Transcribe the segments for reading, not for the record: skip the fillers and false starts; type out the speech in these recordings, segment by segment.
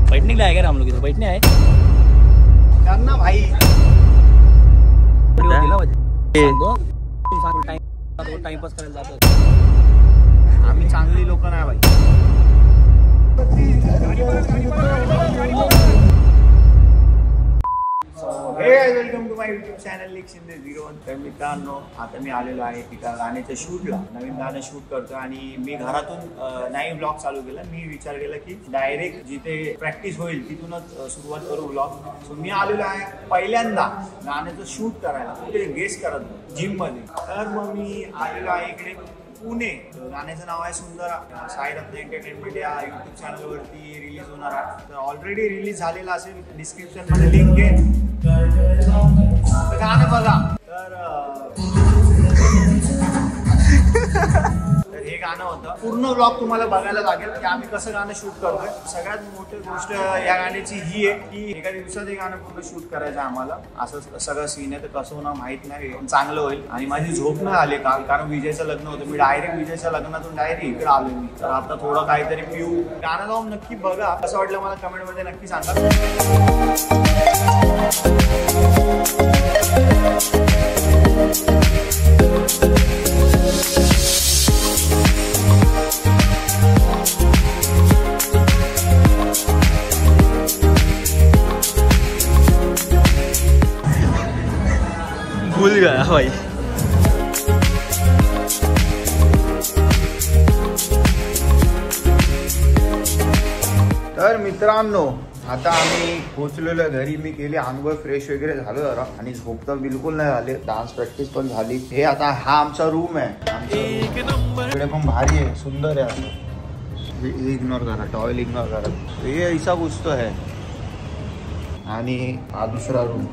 बैठने के लिए आए क्या हम लोग? इधर बैठने आए करना भाई। टाइमपास करायला जातो आम्ही चांगली लोक नाही भाई। Welcome to my YouTube channel Shinde 01। तर मित्रांनो, आता मी आलेलो आहे एका गाण्याच्या शूटला। नवीन गाणं शूट करतो आणि मी घरातून नाही ब्लॉग चालू केला। मी विचार केला की डायरेक्ट जिथे प्रॅक्टिस होईल तिथूनच सुरुवात करू ब्लॉग। सो मी आलेलो आहे पहिल्यांदा गाण्याचं शूट करायला, कुठे गेस करत जिम मध्ये। तर मग मी आलेलो आहे इकडे पुणे। गाण्याचं नाव आहे सुंदरा। साईरत्न एंटरटेनमेंट या युट्यूब चॅनलवरती रिलीज होणार आहे। तर ऑलरेडी रिलीज झालेला असेल, डिस्क्रिप्शन मध्ये लिंक आहे, गाणं बघा। तर हे गाणं होतं। पूर्ण ब्लॉग तुम्हाला बघायला लागेल की आम्ही कसं गाणं शूट करतोय। सगळ्यात मोठी गोष्ट या गाण्याची ही आहे की एका दिवसात हे गाणं पूर्ण शूट करायचं आम्हाला। असं सगळं सीन आहे, तर कसं होणार माहित नाही, चांगलं होईल। आणि माझी झोप नाही आली काल, कारण विजयचं लग्न होतं। मी डायरेक्ट विजयच्या लग्नातून डायरेक्ट इकडे आलो मी। तर आता थोडं काहीतरी पिऊ। गाणं जाऊन नक्की बघा, कसं वाटलं मला कमेंट मध्ये नक्की सांगा। भूल गया भाई। तर मित्रांनो, आता आम्ही पोहोचलेलो घरी। मी केली आंघोळ, फ्रेश वगैरे झालो जरा, आणि झोप तर बिलकुल नाही झाली। डान्स प्रॅक्टिस पण झाली। हे आता हा आमचा रूम आहे। इकडे पण भारी आहे, सुंदर आहे। असं इग्नोर करा, टॉवेल इग्नोर करा, ये ऐसा कुछ तो है। आणि हा दुसरा रूम।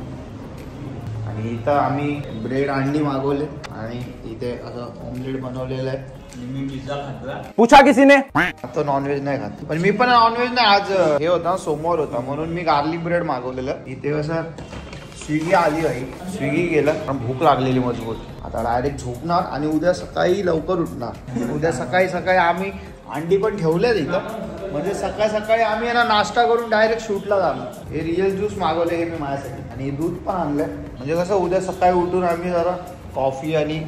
आणि इथं आम्ही ब्रेड अंडी मागवले आणि इथे असं ऑमलेट बनवलेलं आहे। मी पिझ्झा खातोय। पूछा किसी ने? आता नॉनव्हेज नाही खात, पण मी पण नॉनव्हेज नाही। आज हे होता, सोमवार होता, म्हणून मी गार्लिक ब्रेड मागवलेलं। इथे कसं स्विगी आली आहे, स्विगी गेलं, पण भूक लागलेली मजबूत। आता डायरेक्ट झोपणार आणि उद्या सकाळी लवकर उठणार। उद्या सकाळी आम्ही अंडी पण ठेवल्यात इथं, म्हणजे सकाळी आम्ही यांना नाश्ता करून डायरेक्ट शूटला जाणार। हे रिअल ज्यूस मागवले हे मी माझ्यासाठी, आणि दूध पण आणलंय, म्हणजे कसं उद्या सकाळी उठून आम्ही जरा कॉफी आणि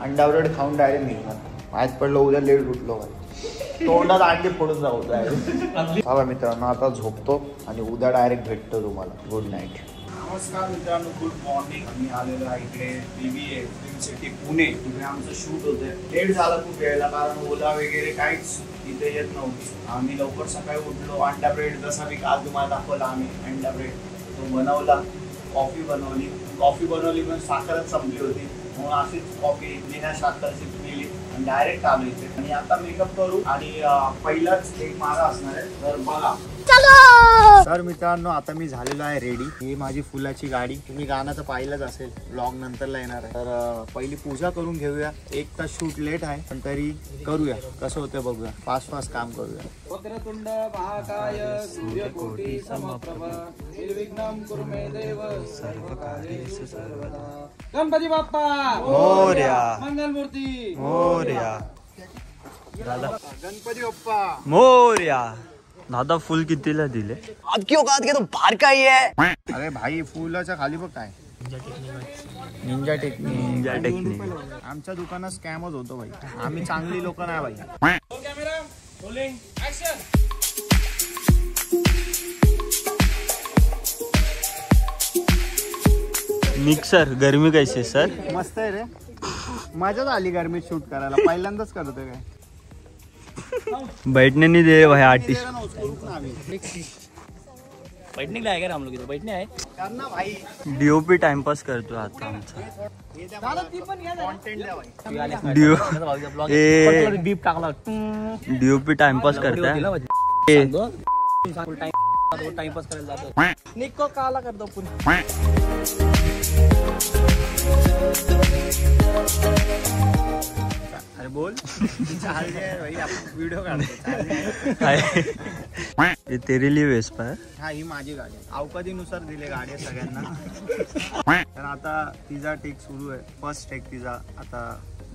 अंडा ब्रेड खाऊन डायरेक्ट निघणार। माहीत पडलं उद्या लेट उठलो भाई, तोंडात अंडे फोडून जाऊ डायरेक्ट। चला मित्रांनो, आता झोपतो आणि उद्या डायरेक्ट भेटतो तुम्हाला। Good night. नमस्कार मित्रांनो, गुड मॉर्निंग। आम्ही आलेलो आहे इकडे PVA फिल्म सिटी पुणे। तिकडे आमचं शूट होतंय। लेट झालं खूप यायला, कारण ओला वगैरे काहीच इथे येत नव्हती। आम्ही लवकर सकाळी उठलो। अंडा ब्रेड जसा मी काल तुम्हाला दाखवला, आम्ही अंडा ब्रेड तो बनवला। कॉफी बनवली पण साखरच संपली होती, म्हणून अशीच कॉफी बिना साखरची पिली आणि डायरेक्ट आलो इथे। आणि आता मेकअप करू आणि पहिलाच एक मागा असणार आहे, तर बघा। तर मित्रांनो, आता मी झालेलो आहे रेडी। ही माझी फुलाची गाडी, तुम्ही गाणं तर पाहिलंच असेल, ब्लॉग नंतरला येणार आहे। तर पहिली पूजा करून घेऊया। 1 तास शूट लेट आहे, पण तरी करूया, कसं होतं बघूया। फास्ट काम करूया। वक्रतुंड महाकाय सूर्यकोटी समप्रभ निर्विघ्नं कुरु मे देव सर्वकार्येषु सर्वदा। गणपती बाप्पा मोरया, मंगलमूर्ती मोरया, गणपती बाप्पा मोरया। दादा फुल कितीला दिले? आपकी औकात के तो बाहर का ही है। अरे भाई, फुलाच्या खाली बघ काय निंजा टेक्निक। आमच्या दुकानात स्कॅमच होतो भाई। आम्ही चांगली लोक नाही भाई। Camera rolling action. मिक्सर गरमी कैसे सर? मस्त आहे रे, मजाच आली गरमीत शूट करायला। पहिल्यांदाच करतोय काय। बैठने नहीं दे रहे भाई आर्टिस्ट। बैठने के लिए आए क्या हम लोग? इधर बैठने आए करना भाई। डीओपी टाइमपास करतो आता आमचा। बीप टाकला डीओपी टाइमपास करताय। टाइमपास करायला जातो। निको काला करतो पुन्हा। अरे बोल। भाई आपण व्हिडिओ काढतो। ये तेरे लिए वेस्पा है? हा, ही माझी गाडी आहे। अवकादीनुसार दिले गाडी सगळ्यांना। तर आता तिचा टेक सुरू आहे, फर्स्ट टेक तिचा। आता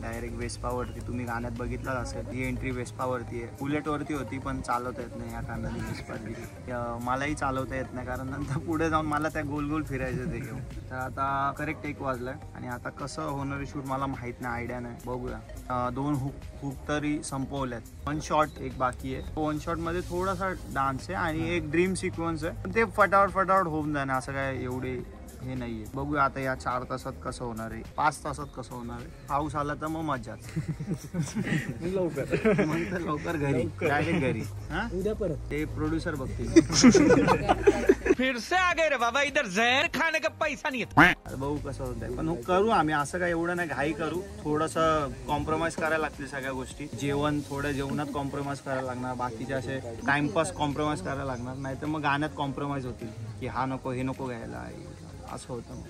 डायरेक्ट वेस्पावरती. तुम्ही गाण्यात बघितलं असेल, ही एंट्री वेस्पावरती आहे. बुलेटवरती होती पण चालवता येत नाही या कारणाने वेस्पा दिली. मलाही चालवता येत नाही कारण नंतर पुढे जाऊन मला त्या गोल गोल फिरायचं ते घेऊन. तर आता करेक्ट 1 वाजलाय आणि आता कसं होणार आहे शूट मला माहित नाही, आयडिया नाही. बघूया. 2 हुक तरी संपवल्यात. 1 शॉट एक बाकी आहे. 1 शॉट मध्ये थोडासा डान्स आहे आणि एक ड्रीम सिक्वेन्स आहे. ते फटाफट होऊन जाणार, असं काय एवढे हे नाहीये. बघूया आता या 4 तासात कसं होणार आहे, 5 तासात कसं होणार आहे. पाऊस आला तर मग मजाच. लवकर घरी, डायरेक्ट घरी. उद्या परत ते प्रोड्युसर बघतील. फिर से आ गए रे बाबा, इधर जहर खाने का पैसा नहीं है. बघू कसं होत आहे. पण करू आम्ही, असं काय एवढं नाही घाई करू. थोडंसं कॉम्प्रोमाइज करायला लागतील सगळ्या गोष्टी. थोड्या जेवणात कॉम्प्रोमाइज करायला लागणार, बाकीचे असे टाइमपास कॉम्प्रोमाइज करायला लागणार. नाही तर मग गाण्यात कॉम्प्रोमाइज होतील की हा नको हे नको घ्यायला, असं होतं.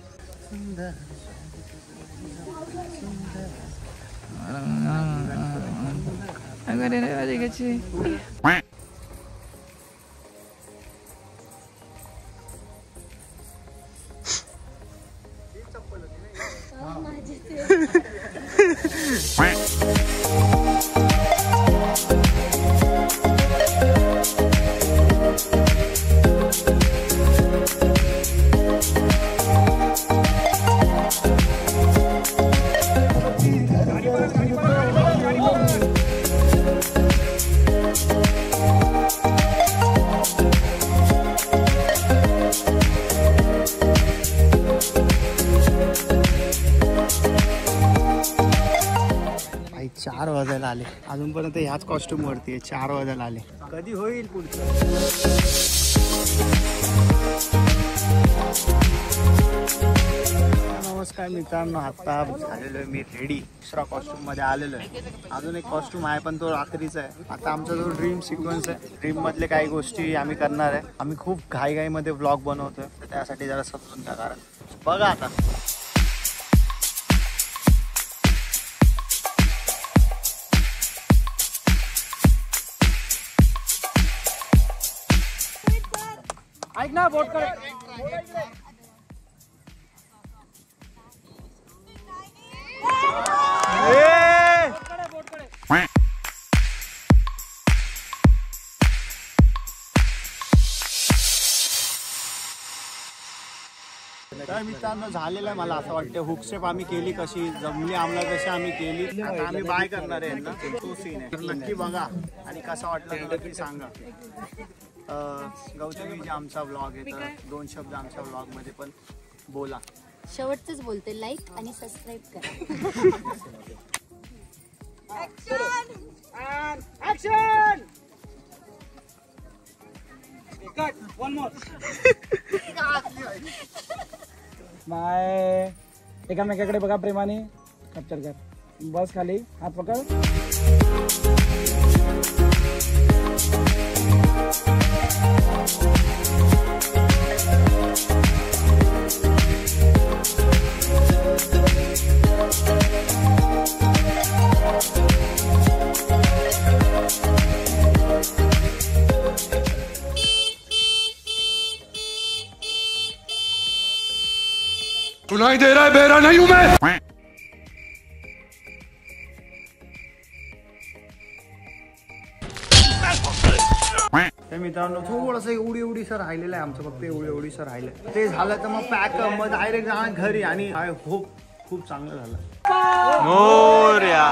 चार वाजायला आले, अजूनपर्यंत ह्याच कॉस्ट्युम वरती आहे. 4 वाजायला आले, कधी होईल पुढचं. नमस्कार मित्रांनो, आता झालेलो आहे मी रेडी. दुसरा कॉस्ट्युम मध्ये आलेलो आहे. अजून एक कॉस्ट्युम आहे पण तो रात्रीचा आहे. आता आमचा जो ड्रीम सिक्वेन्स आहे, ड्रीम मधले काही गोष्टी आम्ही करणार आहे. आम्ही खूप घाईमध्ये व्लॉग बनवतोय, तर त्यासाठी जरा समजून घ्या. कारण बघा आता ऐक ना, बोट कर. तर मित्रांनो झालेलं आहे. मला असं वाटतं हुकशेप आम्ही केली, कशी जमली आम्हाला कशी आम्ही केली. आता आम्ही बाय करणार आहे ना, तो सीन आहे. तर नक्की बघा आणि कसा वाटला नक्की सांगा. गौतमी आमचा व्लॉग आहे, तर 2 शब्द आमच्या व्लॉग मध्ये पण बोला. शेवटच बोलते, लाईक आणि सबस्क्राईब करा. ऍक्शन. कट. 1 मोर. बाय. एकामेकाकडे बघा प्रेमाने. कॅप्चर कर. बस खाली, हात पकड. सुनाई दे रहा है, बेरा नहीं हूं मैं. तर मित्रांनो थोडंसं एवढीसं राहिलेलं आहे आमचं, फक्त एवढीसं राहिलं. ते झालं तर मग पॅक, मग डायरेक्ट जाणार घरी. आणि आय होप खूप चांगलं झालं. मोरया.